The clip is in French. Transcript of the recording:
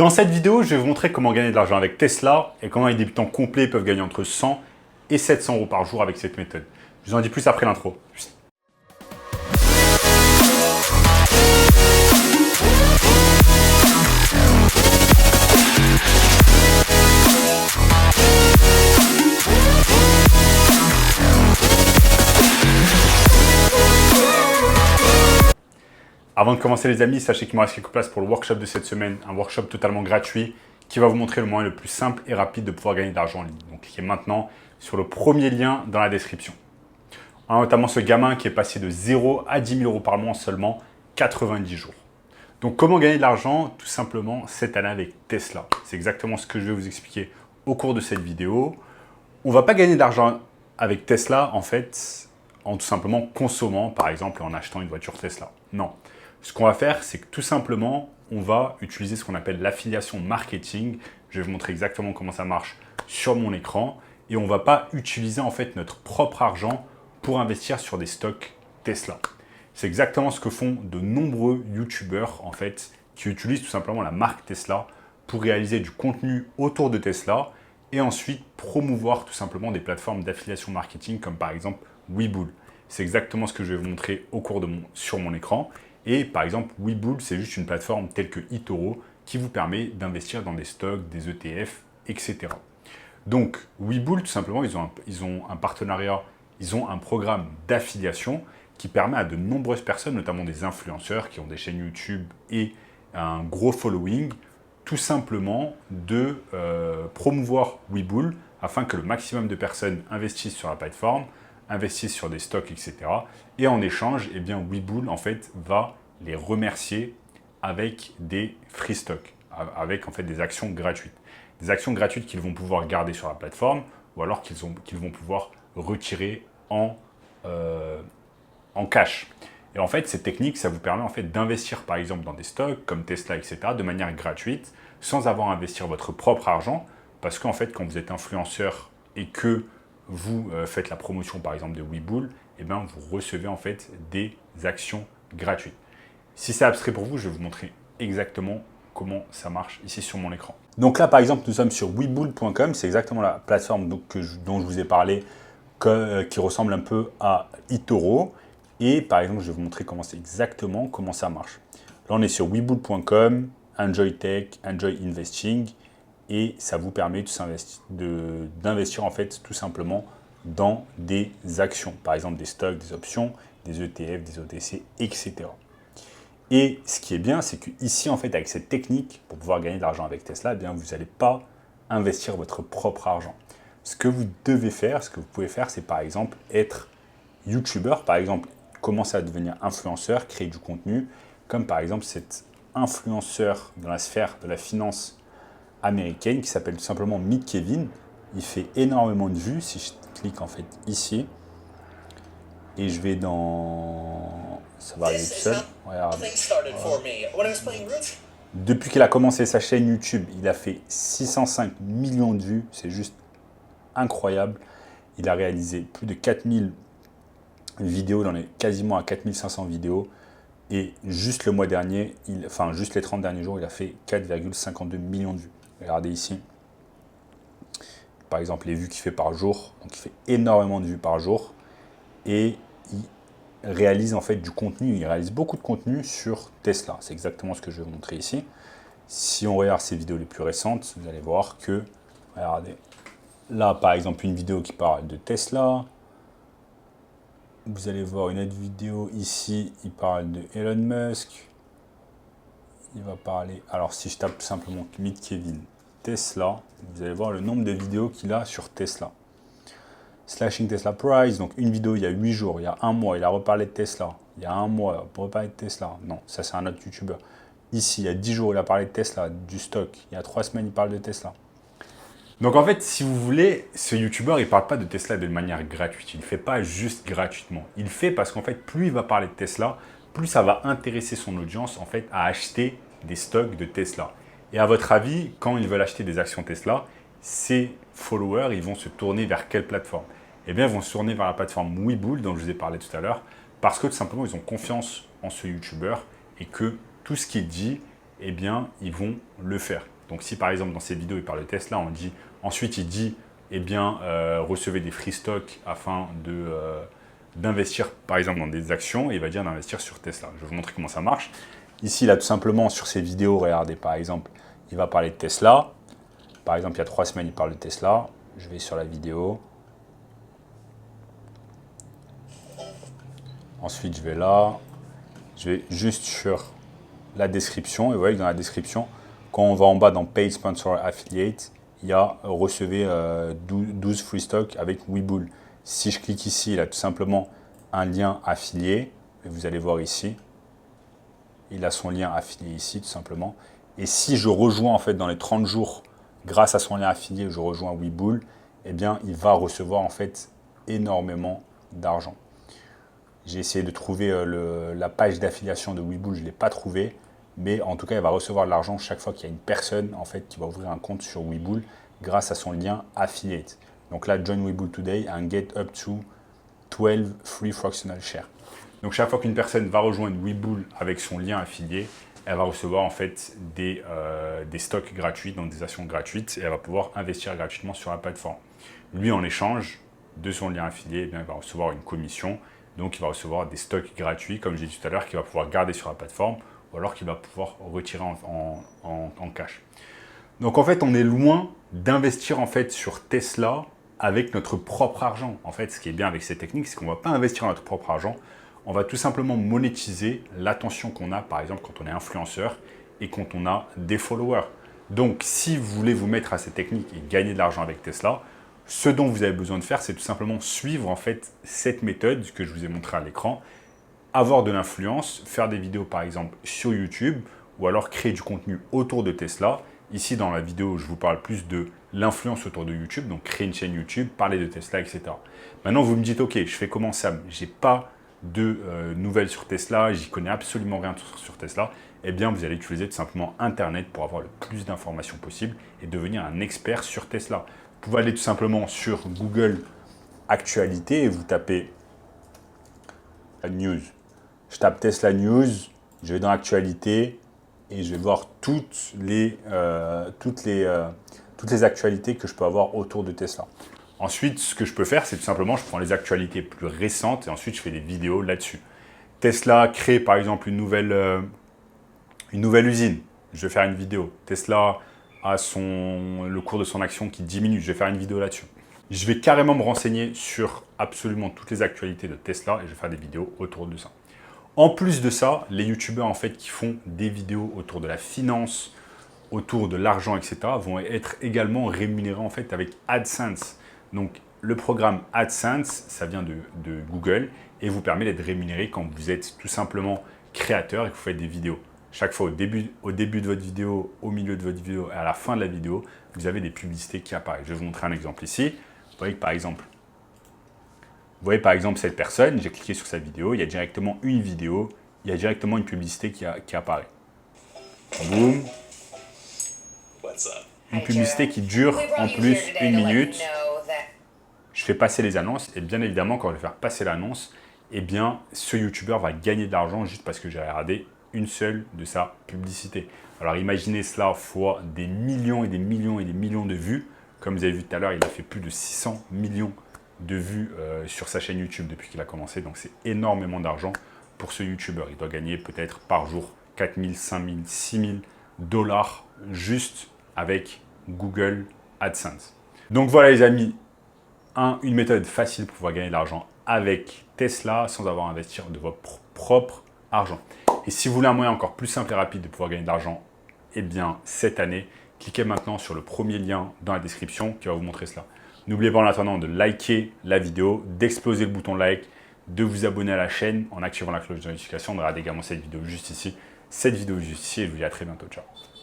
Dans cette vidéo, je vais vous montrer comment gagner de l'argent avec Tesla et comment les débutants complets peuvent gagner entre 100 et 700 euros par jour avec cette méthode. Je vous en dis plus après l'intro. Avant de commencer les amis, sachez qu'il me reste quelques places pour le workshop de cette semaine, un workshop totalement gratuit qui va vous montrer le moyen le plus simple et rapide de pouvoir gagner de l'argent en ligne. Donc cliquez maintenant sur le premier lien dans la description. On a notamment ce gamin qui est passé de 0 à 10 000 euros par mois en seulement 90 jours. Donc comment gagner de l'argent? Tout simplement cette année avec Tesla. C'est exactement ce que je vais vous expliquer au cours de cette vidéo. On ne va pas gagner d'argent avec Tesla en fait en tout simplement consommant par exemple en achetant une voiture Tesla. Non. Ce qu'on va faire, c'est que tout simplement, on va utiliser ce qu'on appelle l'affiliation marketing. Je vais vous montrer exactement comment ça marche sur mon écran. Et on ne va pas utiliser en fait notre propre argent pour investir sur des stocks Tesla. C'est exactement ce que font de nombreux YouTubeurs en fait, qui utilisent tout simplement la marque Tesla pour réaliser du contenu autour de Tesla et ensuite promouvoir tout simplement des plateformes d'affiliation marketing comme par exemple Webull. C'est exactement ce que je vais vous montrer au cours sur mon écran. Et par exemple, Webull, c'est juste une plateforme telle que eToro qui vous permet d'investir dans des stocks, des ETF, etc. Donc, Webull, tout simplement, ils ont un partenariat, ils ont un programme d'affiliation qui permet à de nombreuses personnes, notamment des influenceurs qui ont des chaînes YouTube et un gros following, tout simplement de promouvoir Webull afin que le maximum de personnes investissent sur la plateforme, investissent sur des stocks, etc. Et en échange, eh bien, Webull, en fait, va les remercier avec des free stocks, avec en fait des actions gratuites. Des actions gratuites qu'ils vont pouvoir garder sur la plateforme ou alors qu'ils vont pouvoir retirer en cash. Et en fait, cette technique, ça vous permet en fait d'investir par exemple dans des stocks comme Tesla, etc. de manière gratuite, sans avoir à investir votre propre argent. Parce qu'en fait, quand vous êtes influenceur et que vous faites la promotion par exemple de Webull, eh bien, vous recevez en fait des actions gratuites. Si c'est abstrait pour vous, je vais vous montrer exactement comment ça marche ici sur mon écran. Donc là, par exemple, nous sommes sur webull.com. C'est exactement la plateforme dont je vous ai parlé, qui ressemble un peu à eToro. Et par exemple, je vais vous montrer exactement comment ça marche. Là, on est sur webull.com, Enjoy Tech, Enjoy Investing. Et ça vous permet d'investir en fait tout simplement dans des actions. Par exemple, des stocks, des options, des ETF, des OTC, etc. Et ce qui est bien, c'est qu'ici, en fait, avec cette technique, pour pouvoir gagner de l'argent avec Tesla, eh bien, vous n'allez pas investir votre propre argent. Ce que vous devez faire, ce que vous pouvez faire, c'est par exemple être YouTuber, par exemple, commencer à devenir influenceur, créer du contenu, comme par exemple cet influenceur dans la sphère de la finance américaine qui s'appelle tout simplement Mick Kevin. Il fait énormément de vues. Si je clique en fait ici, et je vais dans... Ça va arriver tout seul. Regardez. Depuis qu'il a commencé sa chaîne YouTube, il a fait 605 millions de vues. C'est juste incroyable. Il a réalisé plus de 4000 vidéos, dans quasiment à 4500 vidéos. Et juste le mois dernier, juste les 30 derniers jours, il a fait 4,52 millions de vues. Regardez ici. Par exemple, les vues qu'il fait par jour. Donc, il fait énormément de vues par jour. Et il réalise en fait du contenu, il réalise beaucoup de contenu sur Tesla. C'est exactement ce que je vais vous montrer ici. Si on regarde ses vidéos les plus récentes, vous allez voir que, regardez, là par exemple une vidéo qui parle de Tesla. Vous allez voir une autre vidéo ici, il parle de Elon Musk. Il va parler, alors si je tape tout simplement Mick Kevin Tesla, vous allez voir le nombre de vidéos qu'il a sur Tesla. Slashing Tesla Price, donc une vidéo il y a 8 jours, il y a un mois, il a reparlé de Tesla. Il y a un mois, il a reparlé de Tesla. Non, ça c'est un autre YouTuber. Ici, il y a 10 jours, il a parlé de Tesla, du stock. Il y a 3 semaines, il parle de Tesla. Donc en fait, si vous voulez, ce YouTuber, il ne parle pas de Tesla de manière gratuite. Il ne fait pas juste gratuitement. Il fait parce qu'en fait, plus il va parler de Tesla, plus ça va intéresser son audience en fait à acheter des stocks de Tesla. Et à votre avis, quand ils veulent acheter des actions Tesla, ces followers, ils vont se tourner vers quelle plateforme? Eh bien, ils vont se tourner vers la plateforme Webull dont je vous ai parlé tout à l'heure parce que tout simplement, ils ont confiance en ce YouTuber et que tout ce qu'il dit eh bien, ils vont le faire. Donc, si par exemple, dans cette vidéo, il parle de Tesla, ensuite, il dit, eh bien, recevez des free stocks afin d'investir, par exemple, dans des actions, et il va dire d'investir sur Tesla. Je vais vous montrer comment ça marche. Ici, là, tout simplement, sur ces vidéos, regardez, par exemple, il va parler de Tesla. Par exemple, il y a 3 semaines, il parle de Tesla. Je vais sur la vidéo. Ensuite, je vais là. Je vais juste sur la description. Et vous voyez que dans la description, quand on va en bas dans Paid Sponsor Affiliate, il y a recevez 12 free stock avec Webull. Si je clique ici, il a tout simplement un lien affilié. Et vous allez voir ici. Il a son lien affilié ici, tout simplement. Et si je rejoins, en fait, dans les 30 jours, grâce à son lien affilié, je rejoins Webull, eh bien, il va recevoir, en fait, énormément d'argent. J'ai essayé de trouver la page d'affiliation de Webull, je ne l'ai pas trouvé. Mais en tout cas, il va recevoir de l'argent chaque fois qu'il y a une personne, en fait, qui va ouvrir un compte sur Webull grâce à son lien affiliate. Donc là, join Webull today and get up to 12 free fractional shares. Donc chaque fois qu'une personne va rejoindre Webull avec son lien affilié, elle va recevoir en fait des stocks gratuits, donc des actions gratuites, et elle va pouvoir investir gratuitement sur la plateforme. Lui, en échange de son lien affilié, eh bien, il va recevoir une commission, donc il va recevoir des stocks gratuits, comme j'ai dit tout à l'heure, qu'il va pouvoir garder sur la plateforme, ou alors qu'il va pouvoir retirer en cash. Donc en fait, on est loin d'investir en fait sur Tesla avec notre propre argent. En fait, ce qui est bien avec ces techniques, c'est qu'on ne va pas investir notre propre argent, on va tout simplement monétiser l'attention qu'on a, par exemple, quand on est influenceur et quand on a des followers. Donc, si vous voulez vous mettre à cette technique et gagner de l'argent avec Tesla, ce dont vous avez besoin de faire, c'est tout simplement suivre en fait cette méthode que je vous ai montrée à l'écran, avoir de l'influence, faire des vidéos par exemple sur YouTube ou alors créer du contenu autour de Tesla. Ici, dans la vidéo, je vous parle plus de l'influence autour de YouTube, donc créer une chaîne YouTube, parler de Tesla, etc. Maintenant, vous me dites, ok, je fais comment Sam? J'ai pas de nouvelles sur Tesla, j'y connais absolument rien sur Tesla. Eh bien, vous allez utiliser tout simplement Internet pour avoir le plus d'informations possible et devenir un expert sur Tesla. Vous pouvez aller tout simplement sur Google Actualité et vous tapez News. Je tape Tesla News, je vais dans Actualité et je vais voir toutes les actualités que je peux avoir autour de Tesla. Ensuite, ce que je peux faire, c'est tout simplement, je prends les actualités plus récentes et ensuite je fais des vidéos là-dessus. Tesla crée par exemple une nouvelle usine. Je vais faire une vidéo. Tesla a le cours de son action qui diminue. Je vais faire une vidéo là-dessus. Je vais carrément me renseigner sur absolument toutes les actualités de Tesla et je vais faire des vidéos autour de ça. En plus de ça, les youtubeurs en fait qui font des vidéos autour de la finance, autour de l'argent, etc. vont être également rémunérés en fait avec AdSense. Donc, le programme AdSense, ça vient de Google et vous permet d'être rémunéré quand vous êtes tout simplement créateur et que vous faites des vidéos. Chaque fois, au début de votre vidéo, au milieu de votre vidéo et à la fin de la vidéo, vous avez des publicités qui apparaissent. Je vais vous montrer un exemple ici. Vous voyez par exemple cette personne, j'ai cliqué sur sa vidéo, il y a directement une vidéo, il y a directement une publicité qui apparaît. Boum. Une publicité qui dure en plus 1 minute. Je fais passer les annonces et bien évidemment, quand je vais faire passer l'annonce, eh bien, ce youtubeur va gagner de l'argent juste parce que j'ai regardé une seule de sa publicité. Alors imaginez cela fois des millions et des millions et des millions de vues. Comme vous avez vu tout à l'heure, il a fait plus de 600 millions de vues sur sa chaîne YouTube depuis qu'il a commencé. Donc c'est énormément d'argent pour ce youtubeur. Il doit gagner peut-être par jour 4 000, 5 000, 6 000 dollars juste avec Google AdSense. Donc voilà les amis, une méthode facile pour pouvoir gagner de l'argent avec Tesla sans avoir à investir de votre propre argent. Et si vous voulez un moyen encore plus simple et rapide de pouvoir gagner de l'argent, eh bien cette année, cliquez maintenant sur le premier lien dans la description qui va vous montrer cela. N'oubliez pas en attendant de liker la vidéo, d'exploser le bouton like, de vous abonner à la chaîne en activant la cloche de notification. On regarde également cette vidéo juste ici. Et je vous dis à très bientôt. Ciao.